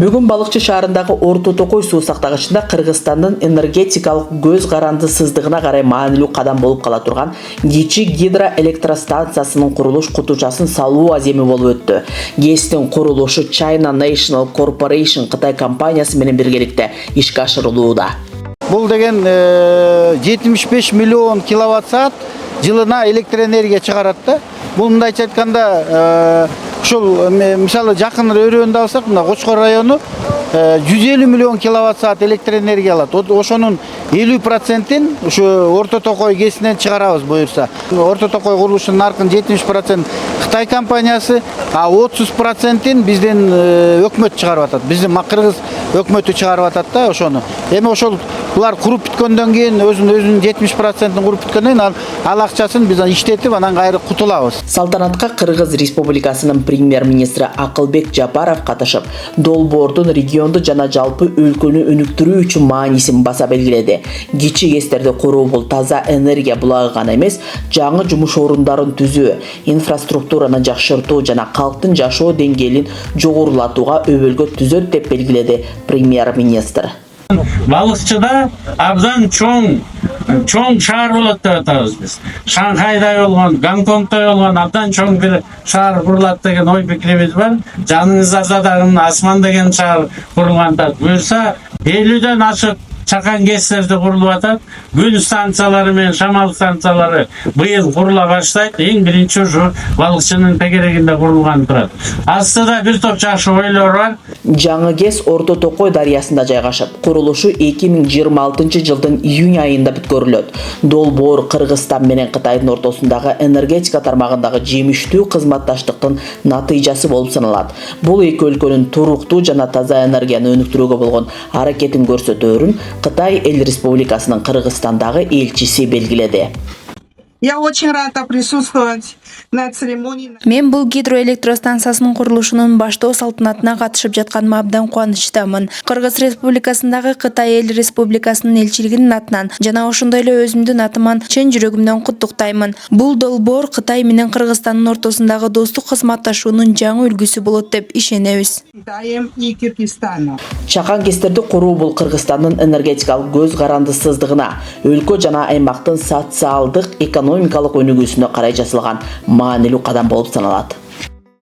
Бүгін Балықчы шаарындагы Орто Токой суу сактагычында Кыргызстандын энергетикалык көз карандысыздыгына карай маанилүү кадам болуп кала турган кичи гидроэлектростанциясынын курулуш кутучасын салуу аземи болуп өттү. ГЭСтин курулушу China National Corporation Кытай компаниясы менен биргеликте ишке ашырылууда. Бул деген 75 миллион киловатт саат жылына электроэнергия чыгарат да. Бул мындайча айтканда ушул мисалы жакын өрөөнү алсак, мына Кочкор району 150 миллион киловатт саат электроэнергия алат. Ошонун 50%-ин ушу Орто Токой ГЭСинен чыгарабыз буюрса. Орто Токой курулушунун наркын 70% Кытай компаниясы, а 30%-ин биздин өкмөт чыгарып атат. Биздин Кыргыз өкмөтү чыгарып атат да ошону. Эми ошол булар куруп бүткөндөн кийин өзүнүн 70%-ин куруп бүткөндөн кийин ал акчасын биз иштетип анан кайра кутулабыз. Салтанатка Кыргыз Республикасынын премьер-министри Акылбек Жапаров катышып, долбоордун регионду жана жалпы өлкөнү өнүктүрүү үчүн маанисин баса белгиледи. Кичи ГЭСтерди куруу бул таза энергия булагы гана эмес, жаңы жумуш орундарын түзүү, инфраструктураны жакшыртуу жана калктын жашоо деңгээлин жогорулатууга өбөлгө түзөт деп белгиледи премьер-министр. Балыкчыда абдан чоң шаар болот деп атабыз биз. Шанхайда болгон, Гонконгдо болгон абдан чоң бир шаар курулат деген ой пикирибиз бар. Жаныңыздарда дагы Асман деген шаар курулган да. Буюрса 50ден ашык чакан ГЭСтерди курулуп атат. Күн станциялары менен шамал станциялары быйыл курула баштайт. Эң биринчи ушу Балыкчынын тегерегинде курулган турат. Астыда бир топ жакшы ойлор бар. Жаңы ГЭС Орто Токой дарыясында жайгашып, курулушу 2026 жылдын июнь айында бүткөрүлөт. Долбоор Кыргызстан менен Кытайдын ортосундагы энергетика тармагындагы жемиштүү кызматташтыктын натыйжасы болуп саналат. Бул эки өлкөнүн туруктуу жана таза энергияны өнүктүрүүгө болгон аракетин көрсөтөөрүн Кытай Эл Республикасынын Кыргызстандагы элчиси белгиледи. Я очень рада присутствовать на церемонии. Мен бул гидроэлектростанциясынын курулушунун баштоо салтанатына катышып жатканыма абдан кубанычтамын. Кыргыз Республикасындагы Кытай Эл Республикасынын элчилигинин атынан жана ошондой эле өзүмдүн атыман чын жүрөгүмдөн куттуктаймын. Бул долбоор Кытай менен Кыргызстандын ортосундагы достук кызматташуунун жаңы үлгүсү болот деп ишенебиз. Китаем и Киргизстаном. Чакан ГЭСтерди куруу бул Кыргызстандын энергетикалык көз карандысыздыгына, өлкө жана аймактын социалдык экономикалык өнүгүүсүнө карай жасалган маанилүү кадам болуп саналат.